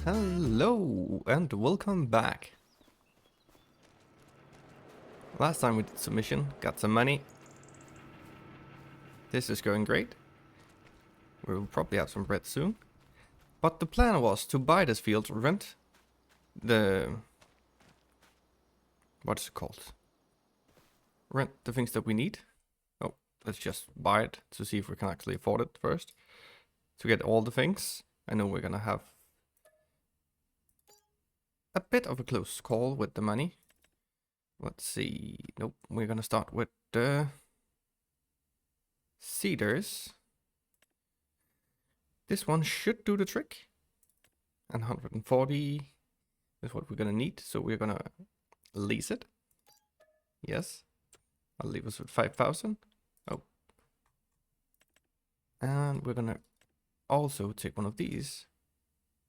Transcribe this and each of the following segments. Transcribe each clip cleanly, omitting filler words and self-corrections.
Hello and welcome back. Last time we did some mission, got some money. This is going great. We will probably have some bread soon. But the plan was to buy this field, rent the... what's it called? Rent the things that we need. Oh, let's just buy it to see if we can actually afford it first. To get all the things. I know we're gonna have a bit of a close call with the money. Let's see. Nope, we're gonna start with the cedars. This one should do the trick. And 140 is what we're gonna need, so we're gonna lease it. Yes. I'll leave us with 5,000. Oh. And we're gonna also take one of these.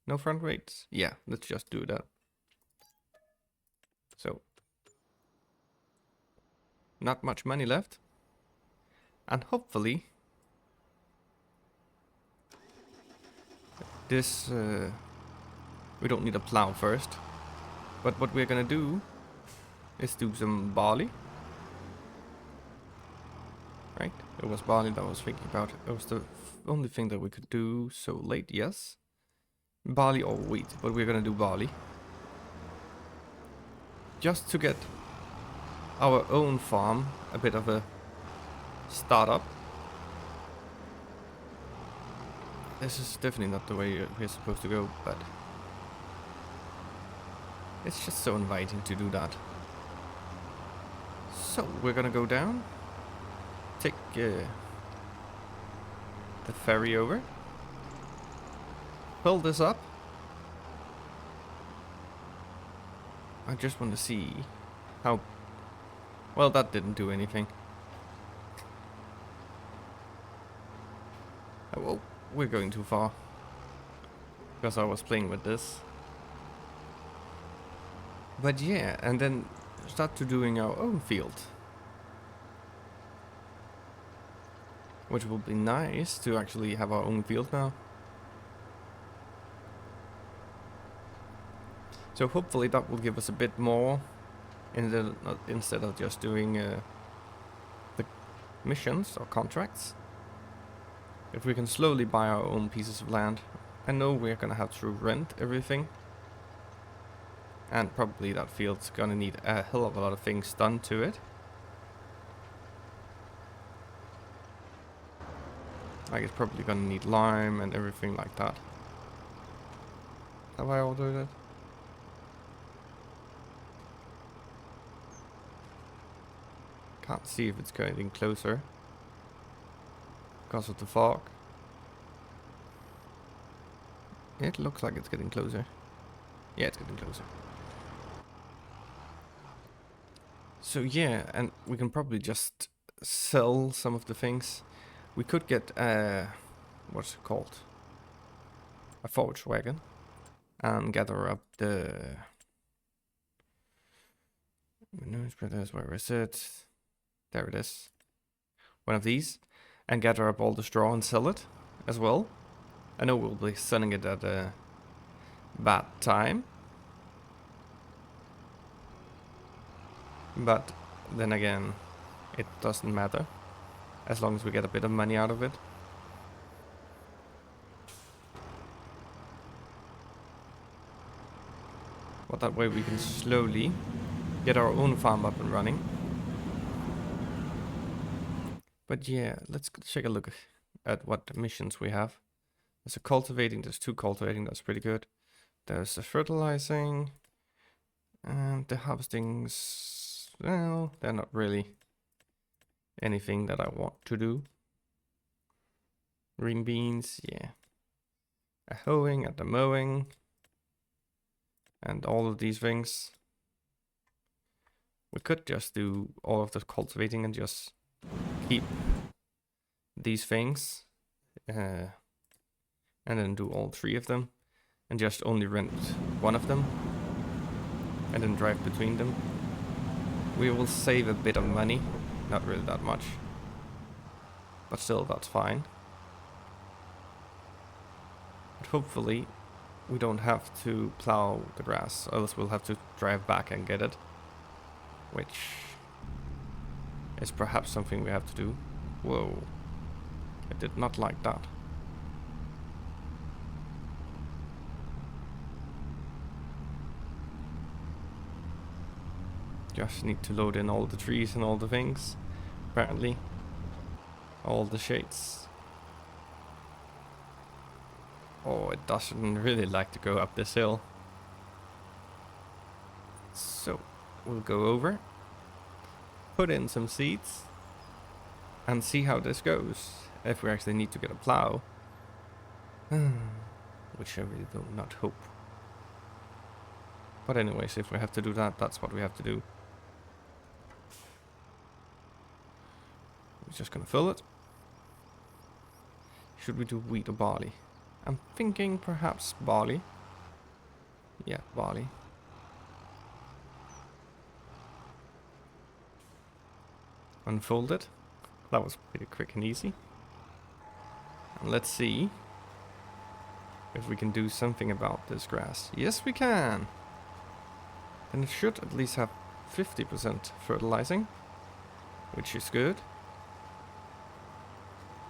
No front rates? Yeah, let's just do that. So, not much money left. And hopefully, this, we don't need a plow first. But what we're gonna do is do some barley. Right? It was barley that I was thinking about. It was the only thing that we could do so late, yes. Barley or wheat, but we're gonna do barley. Just to get our own farm a bit of a startup. This is definitely not the way we're supposed to go, but it's just so inviting to do that. So we're gonna go down, take the ferry over, fill this up. I just want to see how... well, that didn't do anything. Oh, we're going too far. Because I was playing with this. But yeah, and then start to doing our own field. Which will be nice to actually have our own field now. So hopefully that will give us a bit more instead of just doing the missions or contracts. If we can slowly buy our own pieces of land. I know we're gonna have to rent everything. And probably that field's gonna need a hell of a lot of things done to it. Like it's probably gonna need lime and everything like that. Have I ordered it? Can't see if it's getting closer because of the fog. It looks like it's getting closer. Yeah, it's getting closer. So yeah, and we can probably just sell some of the things. We could get what's it called? A forage wagon and gather up the newspapers. Where is it? There it is. One of these. And gather up all the straw and sell it as well. I know we'll be selling it at a bad time. But then again, it doesn't matter. As long as we get a bit of money out of it. But that way we can slowly get our own farm up and running. But yeah, let's take a look at what missions we have. There's a cultivating, there's 2 cultivating, that's pretty good. There's a fertilizing. And the harvestings, well, they're not really anything that I want to do. Green beans, yeah. A hoeing and a mowing. And all of these things. We could just do all of the cultivating and just keep these things and then do all 3 of them and just only rent one of them and then drive between them. We will save a bit of money, not really that much, but still that's fine. hopefully we don't have to plow the grass, else we'll have to drive back and get it. Which is perhaps something we have to do. Whoa. I did not like that. Just need to load in all the trees and all the things. Apparently. All the shades. Oh, it doesn't really like to go up this hill. So, we'll go over. Put in some seeds. And see how this goes. If we actually need to get a plow. Which I really do not hope. But anyways, if we have to do that, that's what we have to do. We're just gonna fill it. Should we do wheat or barley? I'm thinking perhaps barley. Yeah, barley. Unfold it. That was pretty quick and easy. And let's see if we can do something about this grass. Yes, we can. And it should at least have 50% fertilizing, which is good.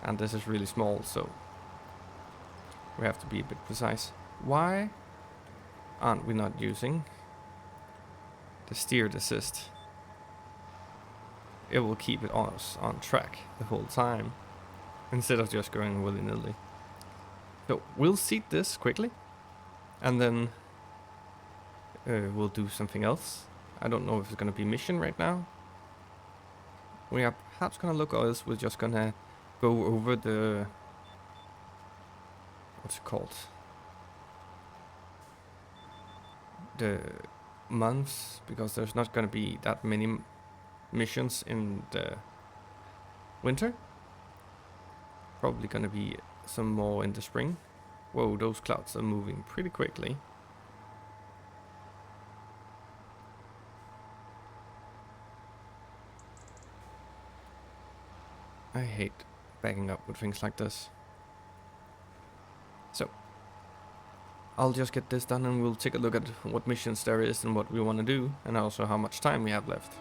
And this is really small, so we have to be a bit precise. Why aren't we not using the steered assist? It will keep it on track the whole time, instead of just going willy-nilly. So we'll seed this quickly, and then we'll do something else. I don't know if it's going to be mission right now. We are perhaps going to look, or else we're just going to go over the... what's it called? The months, because there's not going to be that many missions in the winter. Probably going to be some more in the spring. Whoa, those clouds are moving pretty quickly. I hate backing up with things like this. So, I'll just get this done and we'll take a look at what missions there is and what we want to do, and also how much time we have left.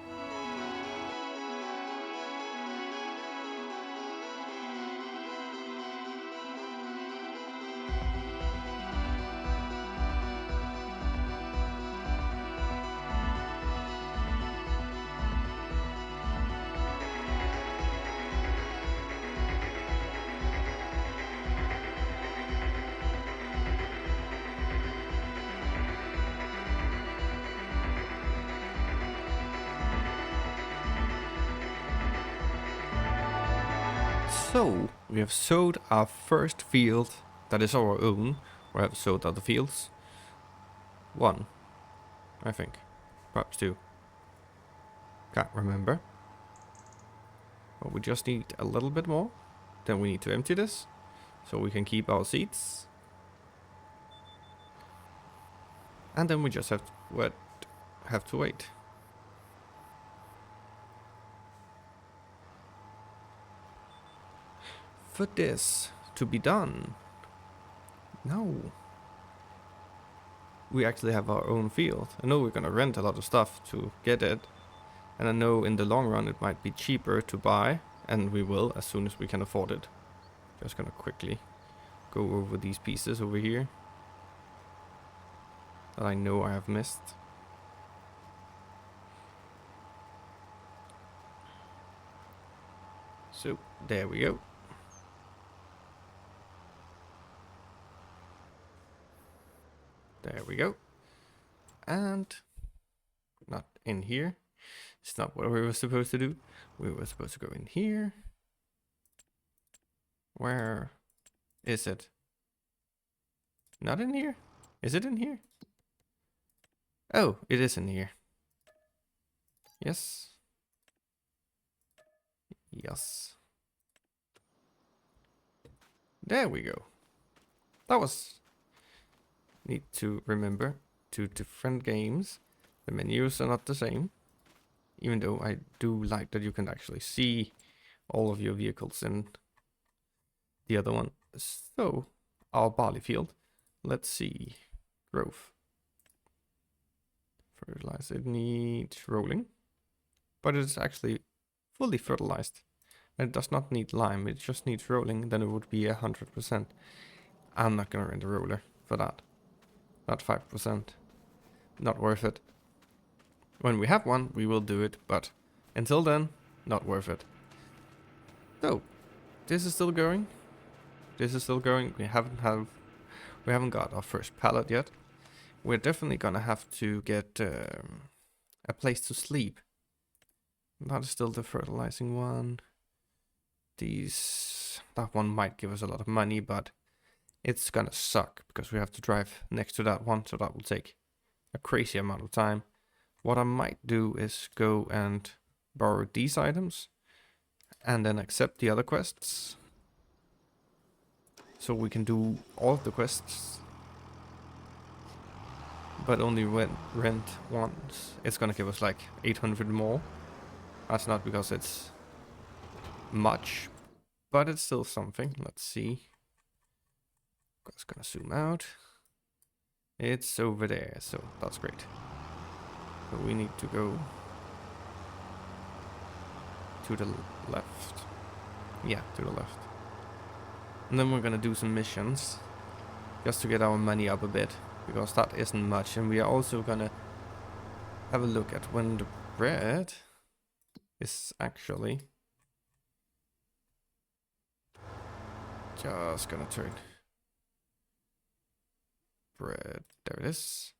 So, we have sowed our first field that is our own. We have sowed other fields. 1, I think. Perhaps 2. Can't remember. But we just need a little bit more. Then we need to empty this, so we can keep our seeds. And then we just have to wait. For this to be done. No. We actually have our own field. I know we're gonna rent a lot of stuff to get it. And I know in the long run it might be cheaper to buy. And we will as soon as we can afford it. Just gonna quickly go over these pieces over here that I know I have missed. So, there we go. There we go. And not in here. It's not what we were supposed to do. We were supposed to go in here. Where is it? Not in here? Is it in here? Oh, it is in here. Yes. Yes. There we go. That was... Need to remember, 2 different games. The menus are not the same. Even though I do like that you can actually see all of your vehicles in the other one. So, our barley field. Let's see. Growth. Fertilize. It needs rolling. But it's actually fully fertilized. And it does not need lime. It just needs rolling. Then it would be 100%. I'm not gonna rent a roller for that. Not 5%. Not worth it. When we have one, we will do it. But until then, not worth it. So, this is still going. This is still going. We haven't got our first pallet yet. We're definitely gonna have to get a place to sleep. That is still the fertilizing one. That one might give us a lot of money, but it's gonna suck because we have to drive next to that one, so that will take a crazy amount of time. What I might do is go and borrow these items and then accept the other quests. So we can do all of the quests, but only rent once. It's gonna give us like 800 more. That's not because it's much, but it's still something. Let's see. Just gonna zoom out. It's over there, so that's great. So we need to go to the left. Yeah, to the left. And then we're gonna do some missions just to get our money up a bit, because that isn't much. And we are also gonna have a look at when the bread is actually just gonna turn bread. There it is.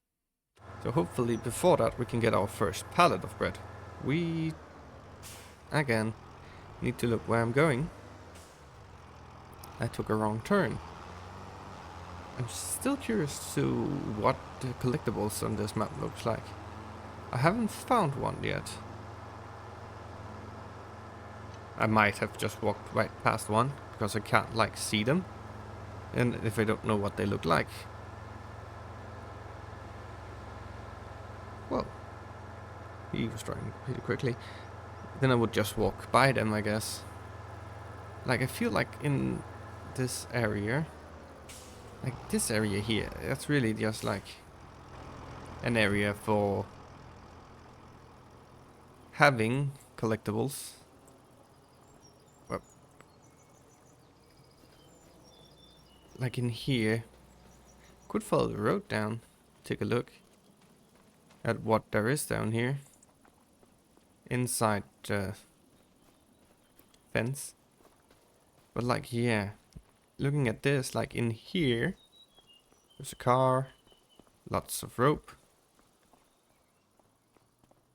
So hopefully before that we can get our first pallet of bread. We again need to look where I'm going. I took a wrong turn. I'm still curious to what the collectibles on this map looks like. I haven't found one yet. I might have just walked right past one because I can't like see them, and if I don't know what they look like. Well, he was driving pretty quickly. Then I would just walk by them, I guess. Like I feel like in this area, like this area here, that's really just like an area for having collectibles. Well, like in here, could follow the road down, take a look at what there is down here inside the fence. But like, yeah, looking at this, like in here, there's a car, lots of rope.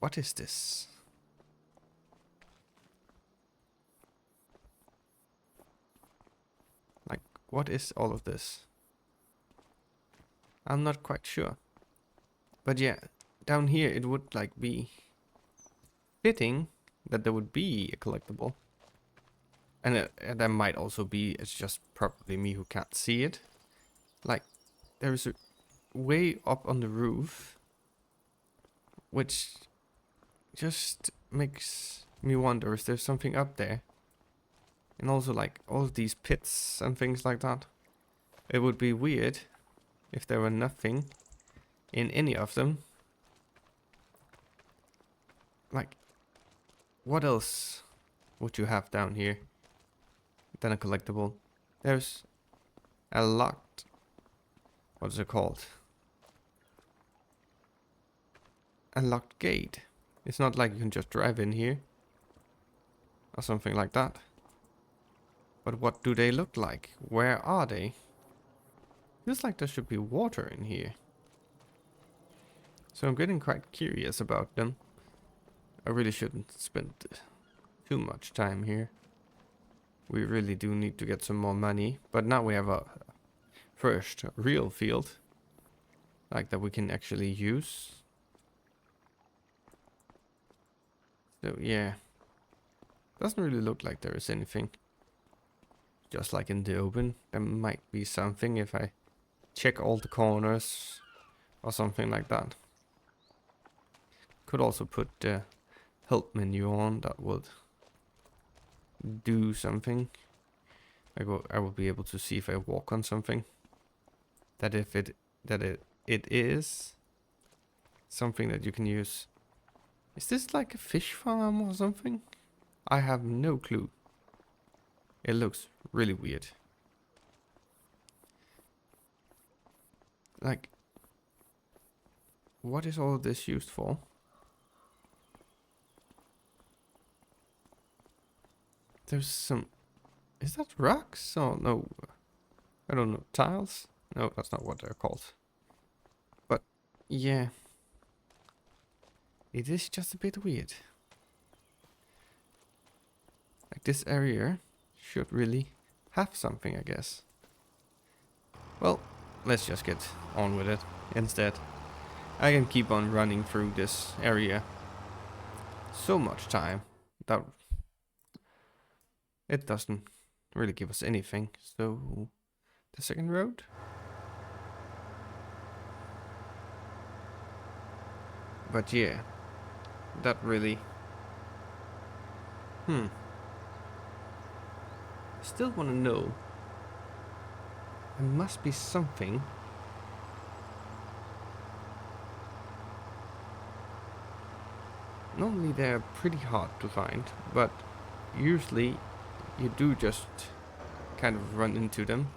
What is this? Like, what is all of this? I'm not quite sure. But yeah, down here it would like be fitting that there would be a collectible. And there might also be, it's just probably me who can't see it. Like, there's a way up on the roof, which just makes me wonder if there's something up there. And also like all of these pits and things like that. It would be weird if there were nothing in any of them. Like, what else would you have down here than a collectible? There's a locked, what is it called? A locked gate. It's not like you can just drive in here or something like that. But what do they look like? Where are they? Feels like there should be water in here. So I'm getting quite curious about them. I really shouldn't spend too much time here. We really do need to get some more money. But now we have a first real field, like that we can actually use. So yeah, doesn't really look like there is anything. Just like in the open, there might be something if I check all the corners or something like that. Could also put the help menu on, that would do something. I will be able to see if I walk on something. that it is something that you can use. Is this like a fish farm or something? I have no clue. It looks really weird. Like, what is all of this used for? There's some... Is that rocks? Oh, no. I don't know. Tiles? No, that's not what they're called. But, yeah. It is just a bit weird. Like, this area should really have something, I guess. Well, let's just get on with it instead. I can keep on running through this area so much time that it doesn't really give us anything. So, the second road? But yeah, that really... Still want to know. There must be something. Normally they're pretty hard to find, but usually you do just kind of run into them.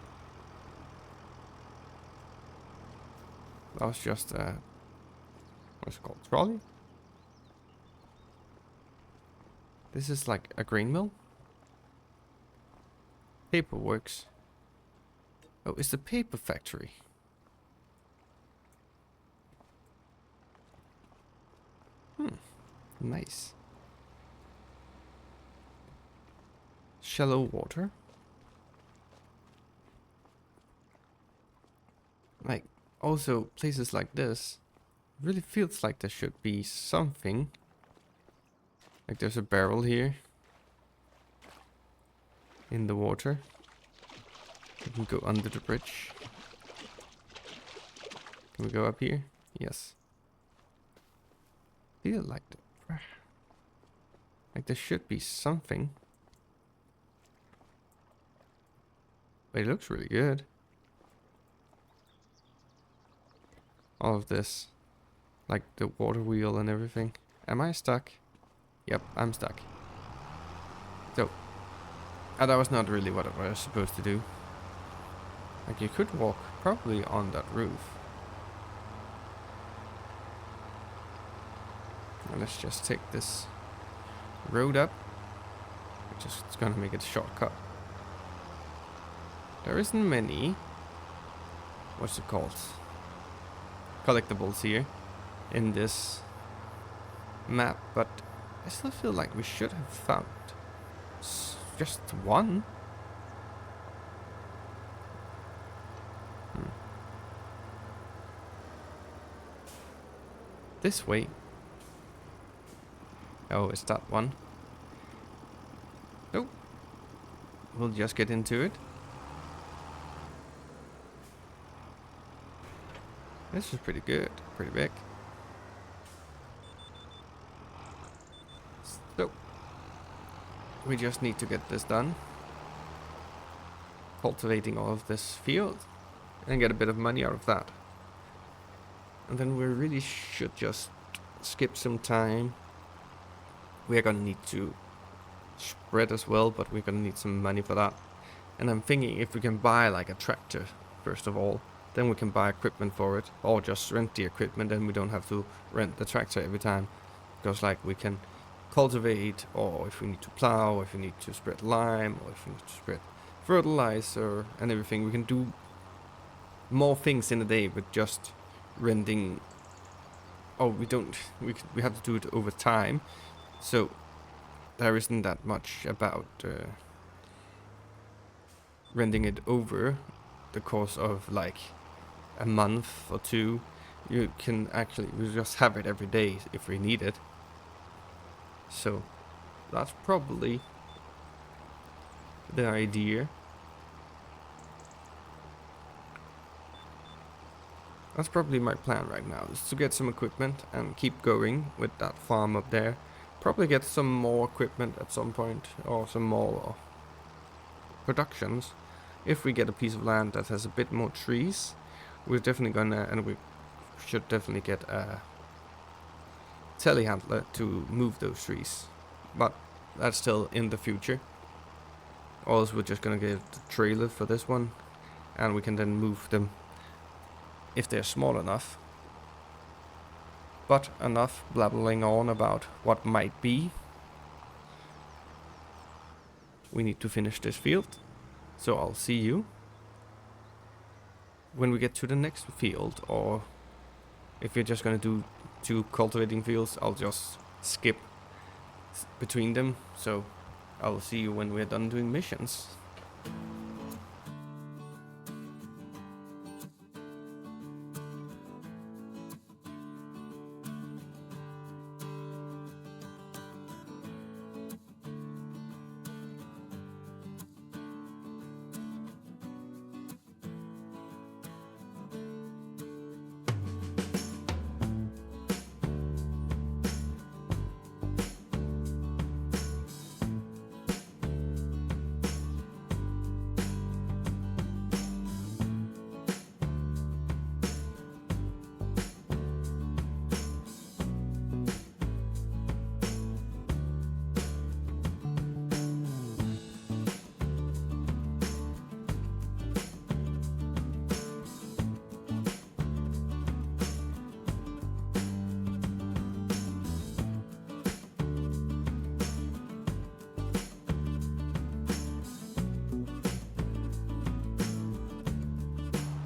That was just a... what's it called? Trolley? This is like a grain mill? Paperworks. Oh, it's the paper factory. Nice. Shallow water. Like, also places like this really feels like there should be something. Like there's a barrel here in the water. We can go under the bridge. Can we go up here? Yes. Feel like there should be something. But it looks really good. All of this. Like the water wheel and everything. Am I stuck? Yep, I'm stuck. So, that was not really what I was supposed to do. Like you could walk probably on that roof. Now let's just take this road up. Which is gonna make it a shortcut. There isn't many... what's it called? Collectibles here in this map, but I still feel like we should have found just one. This way. Oh, it's that one. Nope. We'll just get into it. This is pretty good, pretty big. So, we just need to get this done. Cultivating all of this field and get a bit of money out of that. And then we really should just skip some time. We are gonna need to spread as well, but we're gonna need some money for that. And I'm thinking if we can buy like a tractor, first of all, then we can buy equipment for it, or just rent the equipment, and we don't have to rent the tractor every time. Because like we can cultivate, or if we need to plow, or if we need to spread lime, or if we need to spread fertilizer and everything, we can do more things in a day with just renting. Oh, we don't, we have to do it over time, so there isn't that much about renting it over the course of like a month or two. You can actually, we just have it every day if we need it. So that's probably the idea. That's probably my plan right now, is to get some equipment and keep going with that farm up there. Probably get some more equipment at some point, or some more productions. If we get a piece of land that has a bit more trees, we're definitely gonna, and we should definitely get a telehandler to move those trees, but that's still in the future. Also, we're just gonna get the trailer for this one, and we can then move them if they're small enough. But enough blabbling on about what might be. We need to finish this field, so I'll see you when we get to the next field, or if we're just gonna do 2 cultivating fields, I'll just skip between them. So I'll see you when we're done doing missions.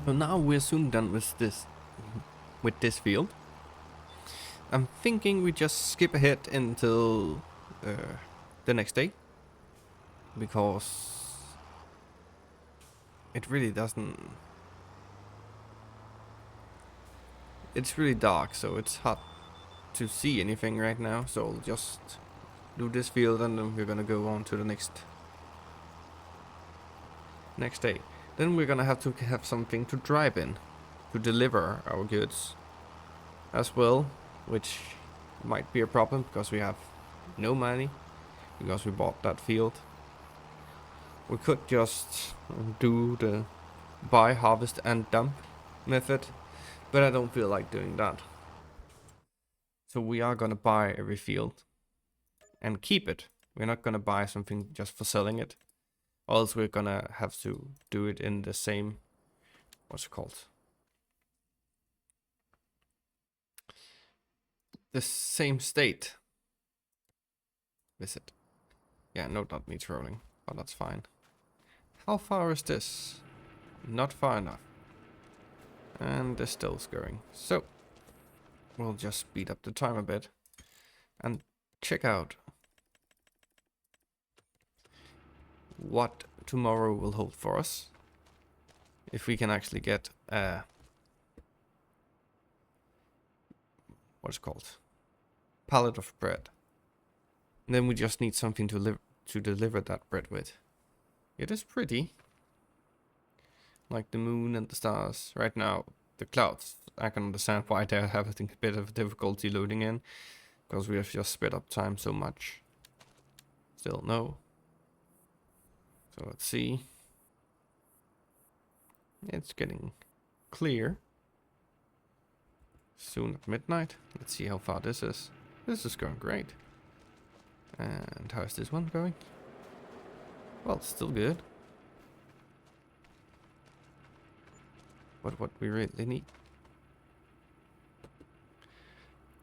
So now we're soon done with this field. I'm thinking we just skip ahead until the next day, because it really doesn't. It's really dark, so it's hard to see anything right now. So I'll just do this field, and then we're gonna go on to the next day. Then we're gonna have to have something to drive in to deliver our goods as well, which might be a problem because we have no money because we bought that field. We could just do the buy, harvest and dump method, but I don't feel like doing that. So we are gonna buy every field and keep it. We're not gonna buy something just for selling it. Or else we're gonna have to do it in the same, what's it called? The same state. Visit. Yeah, no, that needs rolling, but that's fine. How far is this? Not far enough. And this still is going. So, we'll just speed up the time a bit and check out what tomorrow will hold for us. If we can actually get what's it called? Pallet of bread. And then we just need something to deliver that bread with. It is pretty. Like the moon and the stars. Right now, the clouds, I can understand why they're having a bit of difficulty loading in, because we have just sped up time so much. Still no. So let's see. It's getting clear. Soon at midnight. Let's see how far this is. This is going great. And how's this one going? Well, still good. But what we really need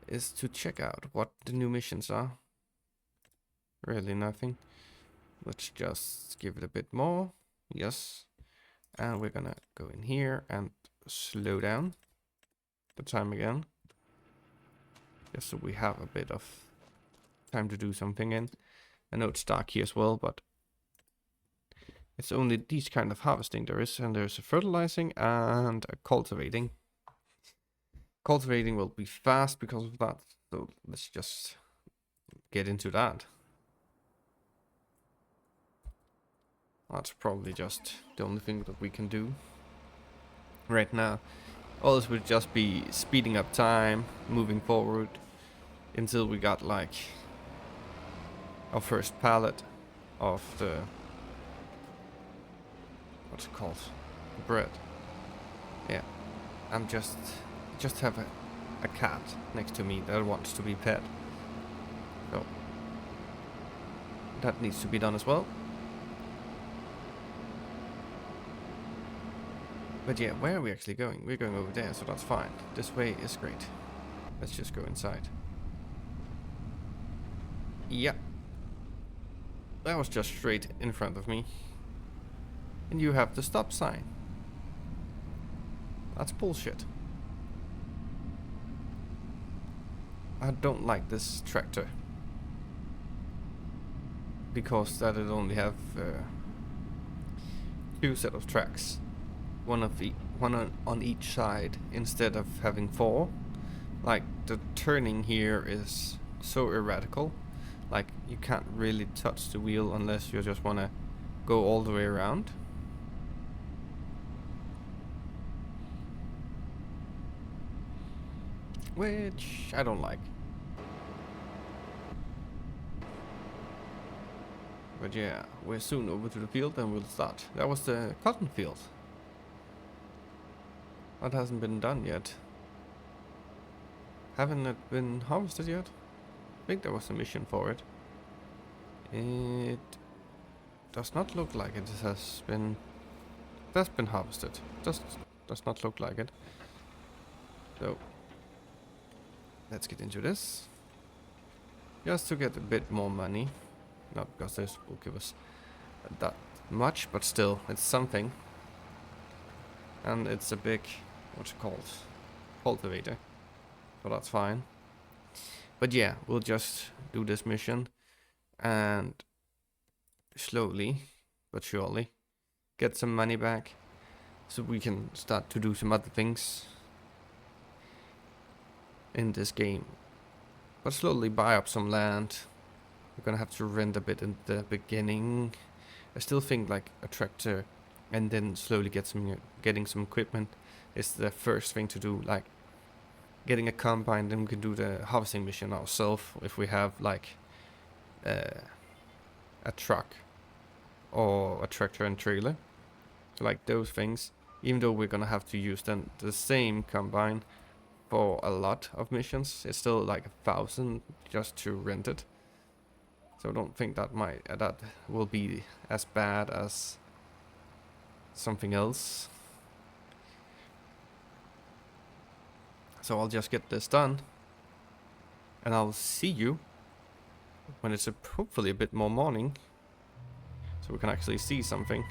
is to check out what the new missions are. Really nothing. Let's just give it a bit more. Yes. And we're gonna go in here and slow down the time again. Just so we have a bit of time to do something in. I know it's dark here as well, but it's only these kind of harvesting there is, and there's a fertilizing and a cultivating. Cultivating will be fast because of that, so let's just get into that. That's probably just the only thing that we can do right now. All this would just be speeding up time, moving forward until we got like our first pallet of the, what's it called? Bread. Yeah. I'm just have a cat next to me that wants to be pet. So that needs to be done as well. But yeah, where are we actually going? We're going over there, so that's fine. This way is great. Let's just go inside. Yeah. That was just straight in front of me. And you have the stop sign. That's bullshit. I don't like this tractor. Because that it only have two set of tracks. One on each side instead of having four. Like the turning here is so erratical. Like you can't really touch the wheel unless you just wanna go all the way around. Which I don't like. But yeah, we're soon over to the field and we'll start. That was the cotton field. That hasn't been done yet. Haven't it been harvested yet? I think there was a mission for it. It does not look like it has been... That's been harvested. Just does not look like it. So, let's get into this. Just to get a bit more money. Not because this will give us that much, but still, it's something. And it's a big, what's it called? Cultivator. So that's fine. But yeah, we'll just do this mission. And slowly, but surely, get some money back. So we can start to do some other things in this game. But slowly buy up some land. We're gonna have to rent a bit in the beginning. I still think like a tractor and then slowly getting some equipment is the first thing to do. Like getting a combine, then we can do the harvesting mission ourselves if we have like a truck or a tractor and trailer. So like those things, even though we're gonna have to use then the same combine for a lot of missions, it's still like 1,000 just to rent it. So I don't think that that will be as bad as something else. So I'll just get this done. And I'll see you when it's hopefully a bit more morning. So we can actually see something.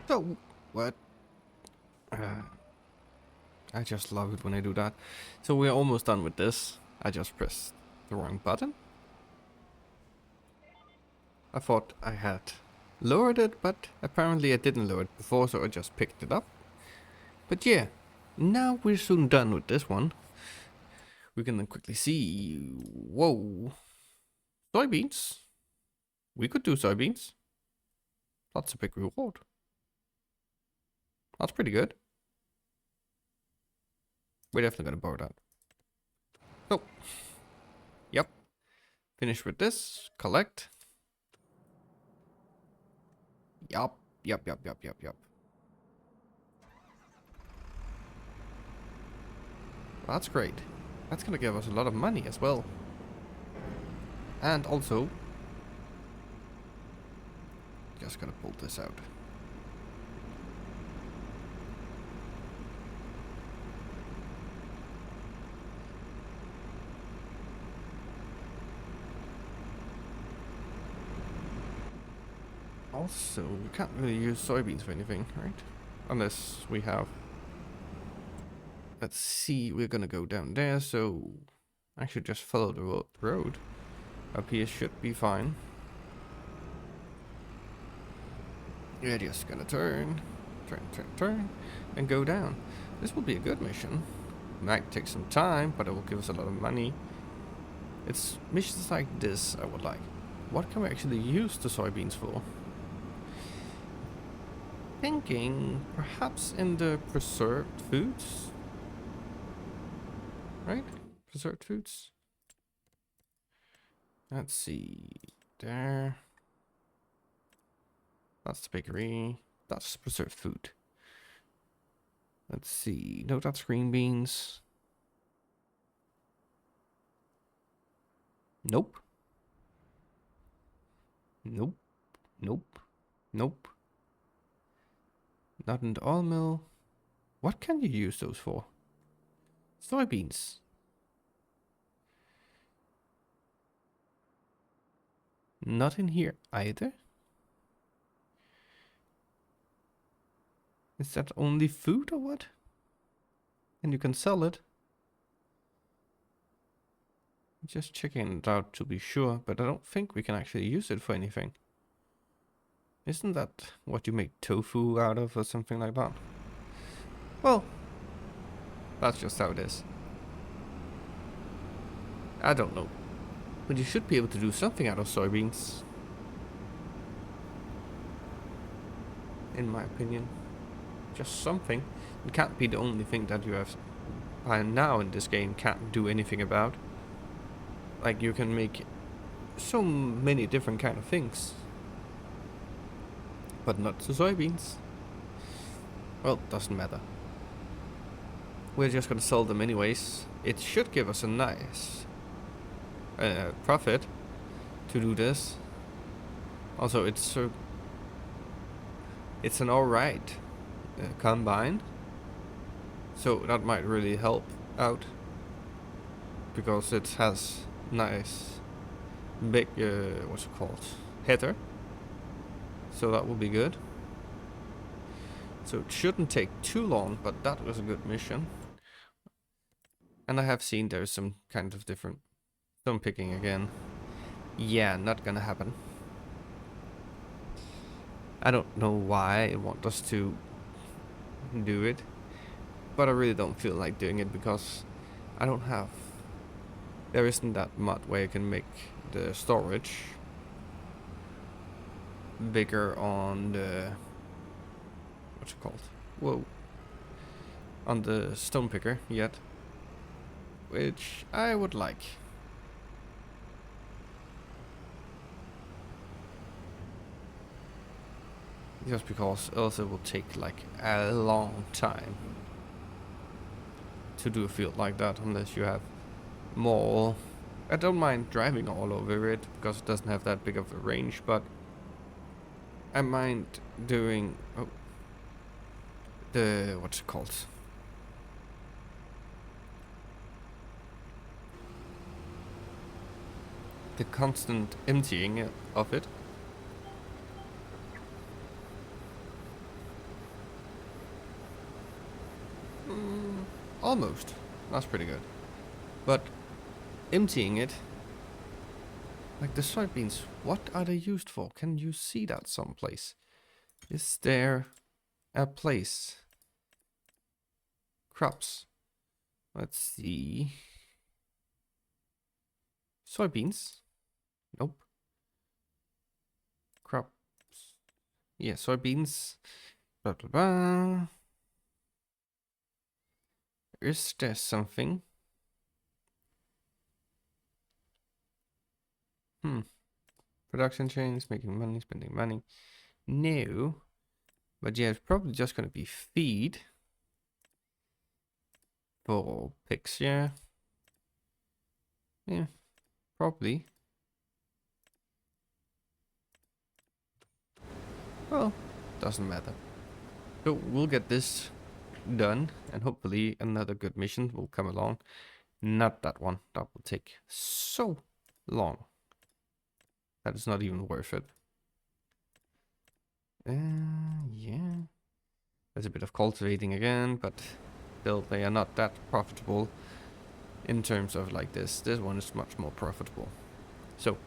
So, what? I just love it when I do that. So we're almost done with this. I just pressed the wrong button. I thought I had lowered it, but apparently I didn't lower it before, so I just picked it up. But yeah, now we're soon done with this one. We can then quickly see... Whoa. Soybeans. We could do soybeans. That's a big reward. That's pretty good. We're definitely gonna borrow that. Oh. Yep. Finish with this. Collect. Yup. Yup. That's great. That's gonna give us a lot of money as well. And also... Just gonna pull this out. Also, we can't really use soybeans for anything, right? Unless we have... Let's see, we're gonna go down there, so... I should just follow the road. Up here should be fine. We're just gonna turn, and go down. This will be a good mission. Might take some time, but it will give us a lot of money. It's missions like this I would like. What can we actually use the soybeans for? Thinking perhaps in the preserved foods, right? Preserved foods. Let's see. There. That's the bakery. That's preserved food. Let's see. No, that's green beans. Nope. Nope. Nope. Nope. Not in the oil mill. What can you use those for? Soybeans. Not in here either. Is that only food or what? And you can sell it. Just checking it out to be sure, but I don't think we can actually use it for anything. Isn't that what you make tofu out of or something like that? Well, that's just how it is. I don't know. But you should be able to do something out of soybeans. In my opinion. Just something. It can't be the only thing that you have by now in this game can't do anything about. Like you can make so many different kind of things. But not the soybeans. Well, doesn't matter. We're just gonna sell them anyways. It should give us a nice profit to do this. Also, it's an alright combine, so that might really help out because it has nice big what's it called, header, so that will be good. So it shouldn't take too long, but that was a good mission. And I have seen there's some kind of different stone picking again. Yeah, not gonna happen. I don't know why I want us to do it, but I really don't feel like doing it because I don't have, there isn't that much where you can make the storage bigger on the, what's it called? Whoa. On the stone picker yet, which I would like. Just because else it will take like a long time to do a field like that unless you have more. I don't mind driving all over it because it doesn't have that big of a range, but I mind doing the what's it called? The constant emptying of it. Almost. That's pretty good. But emptying it, like the soybeans, what are they used for? Can you see that someplace? Is there a place? Crops. Let's see. Soybeans. Nope. Crops. Yeah, soybeans. Blah, blah, blah. Is there something? Production chains, making money, spending money. No. But yeah, it's probably just gonna be feed. For pigs, yeah. Yeah, probably. Well, doesn't matter. So we'll get this done, and hopefully another good mission will come along. Not that one. That will take so long. That is not even worth it. Yeah. There's a bit of cultivating again, but still they are not that profitable in terms of like this. This one is much more profitable. So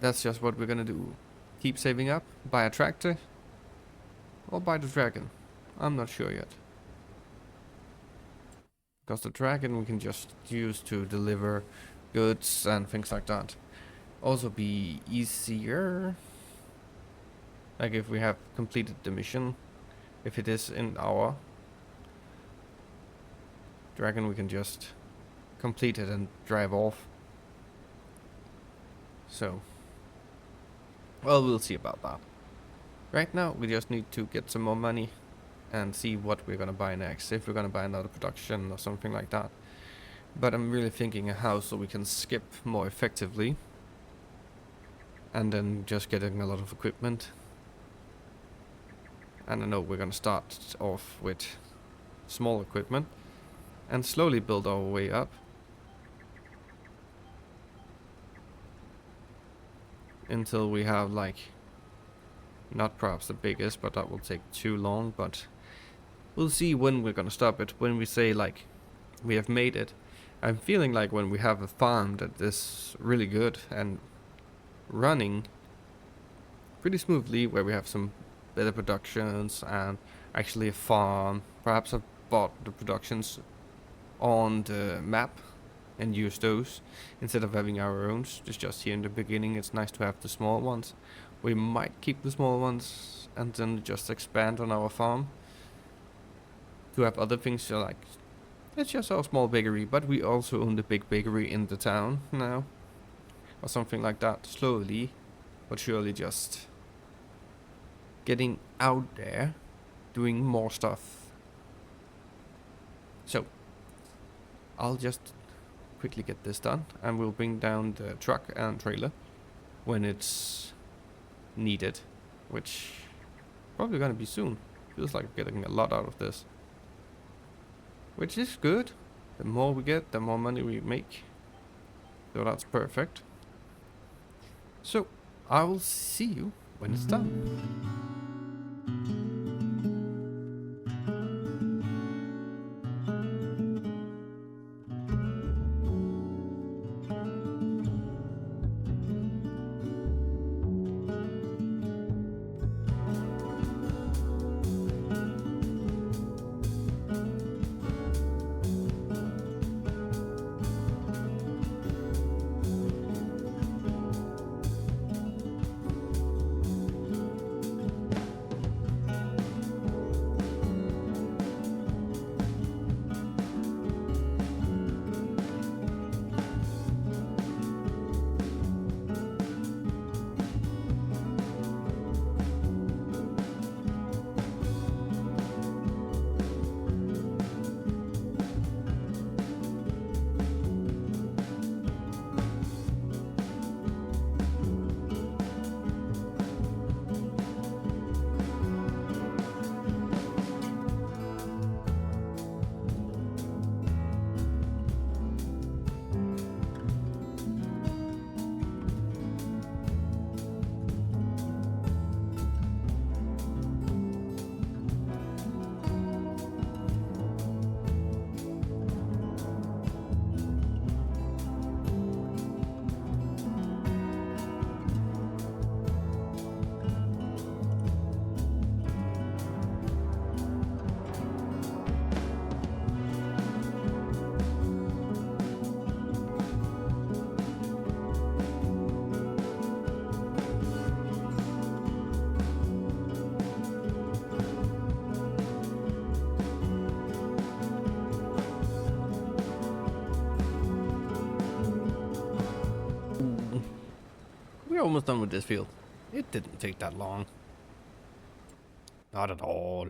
that's just what we're gonna do. keep saving up, buy a tractor, or buy the dragon. I'm not sure yet. Because the dragon we can just use to deliver goods and things like that. Also be easier. Like if we have completed the mission, if it is in our dragon, we can just complete it and drive off. So, well, we'll see about that. Right now, we just need to get some more money and see what we're gonna buy next. If we're gonna buy another production or something like that. But I'm really thinking a house so we can skip more effectively. And then just getting a lot of equipment. And I know we're gonna start off with small equipment and slowly build our way up until we have like, not perhaps the biggest, but that will take too long, but we'll see when we're gonna stop it. When we say like we have made it, I'm feeling like when we have a farm that is really good and running pretty smoothly, where we have some better productions and actually a farm. Perhaps I've bought the productions on the map and use those instead of having our own. Just here in the beginning, it's nice to have the small ones. We might keep the small ones and then just expand on our farm to have other things. So like, it's just our small bakery, but we also own the big bakery in the town now, or something like that. Slowly but surely, just getting out there, doing more stuff. So I'll just quickly get this done, and we'll bring down the truck and trailer when it's needed, which probably gonna be soon. Feels like getting a lot out of this, which is good. The more we get, the more money we make, so that's perfect. So I will see you when it's done. We're almost done with this field. It didn't take that long. Not at all.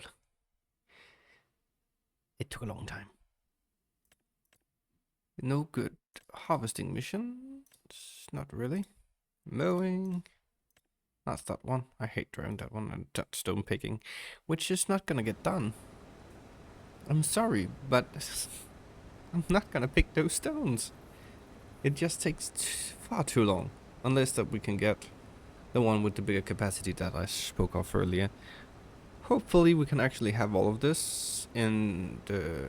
It took a long time. No good harvesting missions. Not really. Mowing. That's that one. I hate driving that one. And that stone picking, which is not gonna get done. I'm sorry, but I'm not gonna pick those stones. It just takes far too long. Unless that we can get the one with the bigger capacity that I spoke of earlier. Hopefully we can actually have all of this in the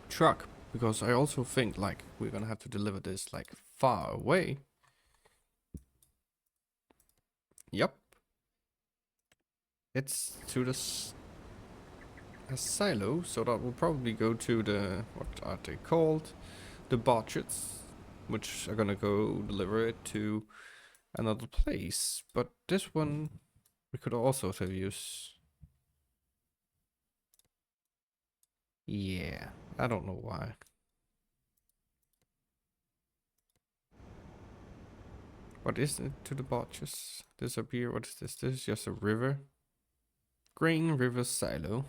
truck, because I also think like we're gonna have to deliver this like far away. Yep. It's to the a silo, so that will probably go to the, what are they called? The botchets, which are gonna go deliver it to another place. But this one, we could also have used. Yeah, I don't know why. What is it to the botches? Disappear, what is this? This is just a river. Grain River Silo.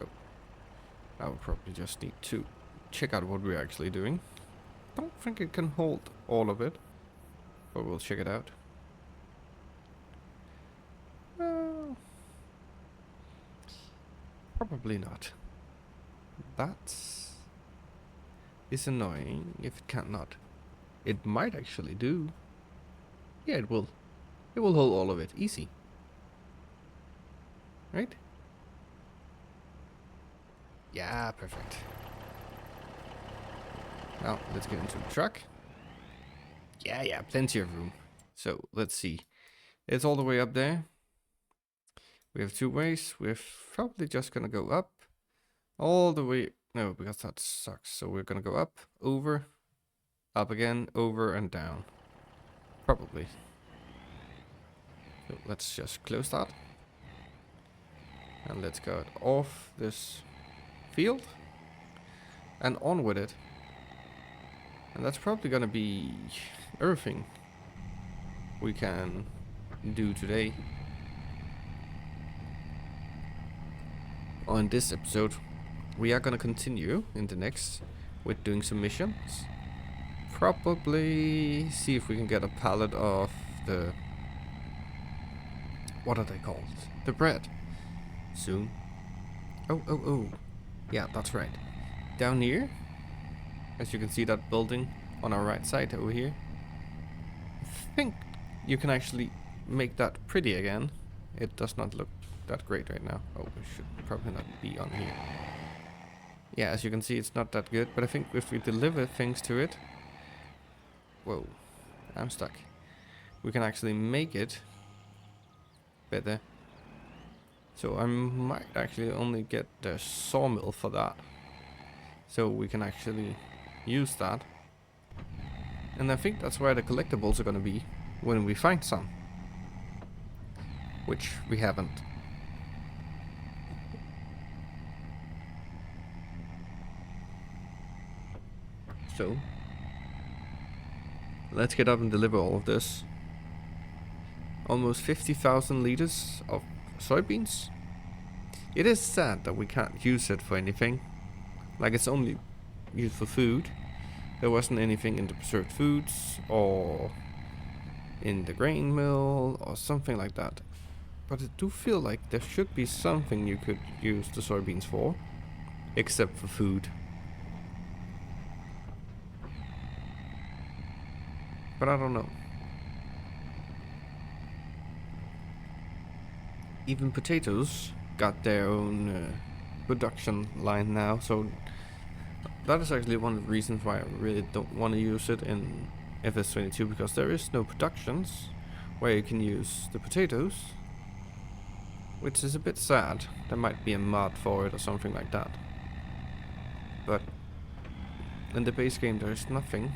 Oh, I would probably just need to check out what we're actually doing. Don't think it can hold all of it, but we'll check it out. Probably not. That is annoying if it cannot. It might actually do. Yeah, it will. It will hold all of it. Easy. Right? Yeah, perfect. Now, let's get into the truck. Yeah, plenty of room. So, let's see. It's all the way up there. We have two ways. We're probably just gonna go up. All the way. No, because that sucks. So we're gonna go up, over, up again, over and down. Probably. So let's just close that. And let's get off this field. And on with it. And that's probably gonna be everything we can do today. On this episode, we are gonna continue in the next with doing some missions. Probably see if we can get a pallet of the, what are they called? The bread. Soon. Oh. Yeah, that's right. Down here, as you can see that building on our right side over here. I think you can actually make that pretty again. It does not look that great right now. Oh, we should probably not be on here. Yeah, as you can see, it's not that good, but I think if we deliver things to it... Whoa, I'm stuck. We can actually make it better. So I might actually only get the sawmill for that. So we can actually use that. And I think that's where the collectibles are gonna be when we find some. Which we haven't. So let's get up and deliver all of this. Almost 50,000 liters of soybeans. It is sad that we can't use it for anything. Like, it's only used for food. There wasn't anything in the preserved foods or in the grain mill or something like that. But I do feel like there should be something you could use the soybeans for, except for food. But I don't know. Even potatoes got their own production line now, so that is actually one of the reasons why I really don't want to use it in FS22, because there is no productions where you can use the potatoes, which is a bit sad. There might be a mod for it or something like that, but in the base game there is nothing.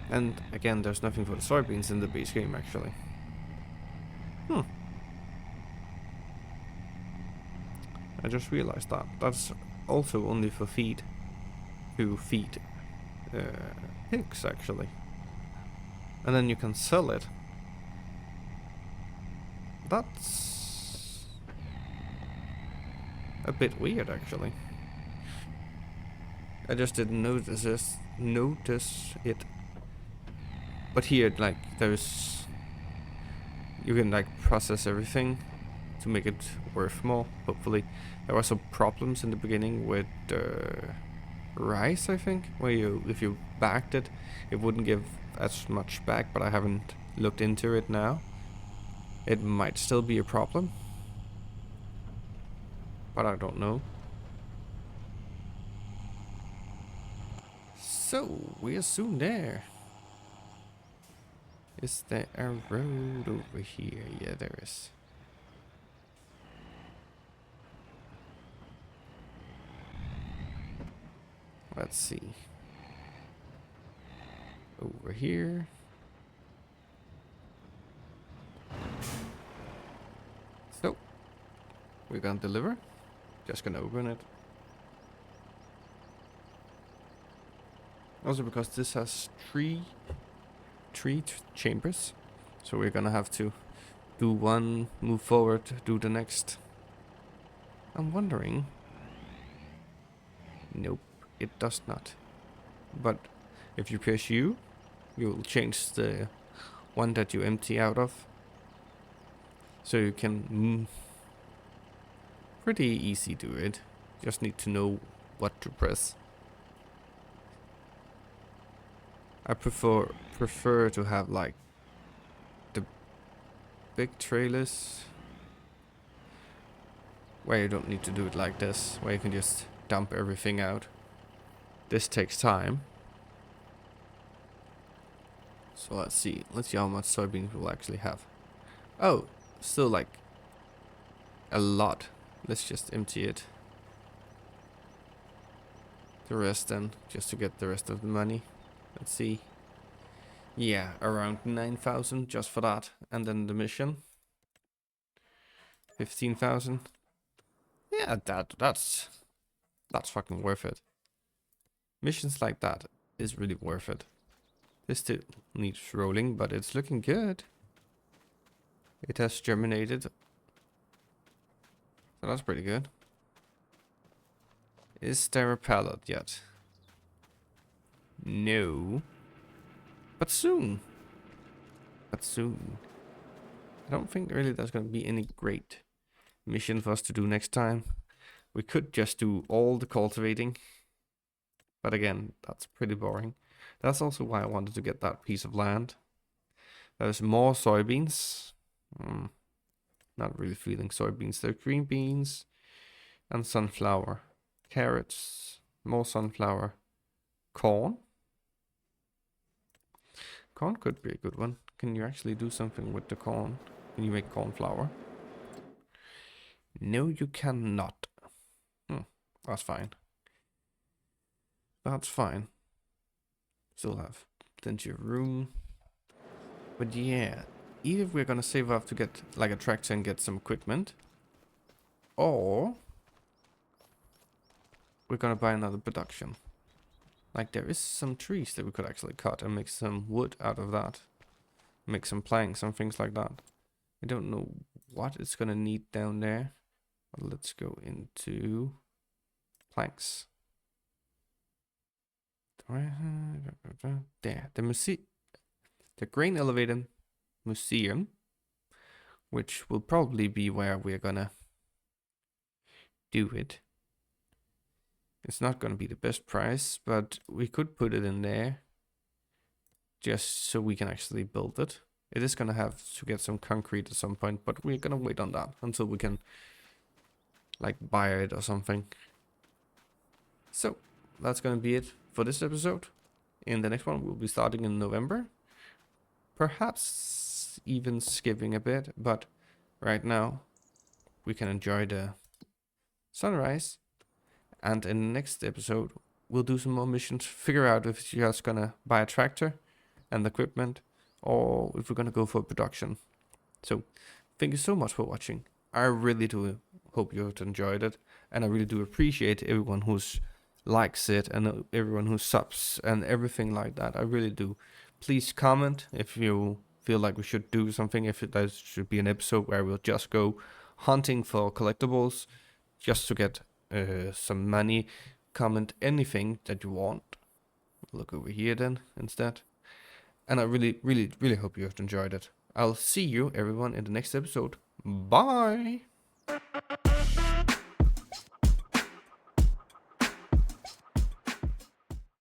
And again, there's nothing for the soybeans in the base game actually. I just realized that. That's also only for feed. To feed pigs actually. And then you can sell it. That's a bit weird actually. I just didn't notice it. But here, like, there's... You can, like, process everything to make it worth more, hopefully. There were some problems in the beginning with rice, I think, where if you backed it, it wouldn't give as much back, but I haven't looked into it now. It might still be a problem, but I don't know. So, we are soon there. Is there a road over here? Yeah, there is. Let's see. Over here. So, we're gonna deliver. Just gonna open it. Also because this has three chambers. So we're gonna have to do one, move forward, do the next. I'm wondering. Nope, it does not. But if you press U, you'll change the one that you empty out of. So you can pretty easy do it. Just need to know what to press. I prefer to have like the big trailers where you don't need to do it like this, where you can just dump everything out. This takes time. So let's see how much soybeans we'll actually have. Oh, still like a lot. Let's just empty it. The rest then, just to get the rest of the money. Let's see. Yeah, around 9,000 just for that. And then the mission. 15,000. Yeah, that's fucking worth it. Missions like that is really worth it. This still needs rolling, but it's looking good. It has germinated. So that's pretty good. Is there a pallet yet? No. But soon. But soon. I don't think really there's going to be any great mission for us to do next time. We could just do all the cultivating. But again, that's pretty boring. That's also why I wanted to get that piece of land. There's more soybeans. Not really feeling soybeans. There's green beans and sunflower. Carrots. More sunflower. Corn. Corn could be a good one. Can you actually do something with the corn? Can you make corn flour? No, you cannot. That's fine. That's fine. Still have plenty of room. But yeah, either we're gonna save up to get like a tractor and get some equipment, or we're gonna buy another production. Like there is some trees that we could actually cut and make some wood out of that. Make some planks and things like that. I don't know what it's gonna need down there. But let's go into planks. There, the grain elevator museum, which will probably be where we're gonna do it. It's not gonna be the best price, but we could put it in there just so we can actually build it. It is gonna have to get some concrete at some point, but we're gonna wait on that until we can like buy it or something. So that's gonna be it for this episode. In the next one, we'll be starting in November. Perhaps even skipping a bit, but right now we can enjoy the sunrise. And in the next episode, we'll do some more missions, figure out if it's just gonna buy a tractor and equipment, or if we're gonna go for production. So thank you so much for watching. I really do hope you have enjoyed it, and I really do appreciate everyone who's likes it and everyone who subs and everything like that. I really do. Please comment if you feel like we should do something, if there should be an episode where we'll just go hunting for collectibles just to get some money. Comment anything that you want. Look over here then instead. And I really, really, really hope you have enjoyed it. I'll see you everyone in the next episode. Bye!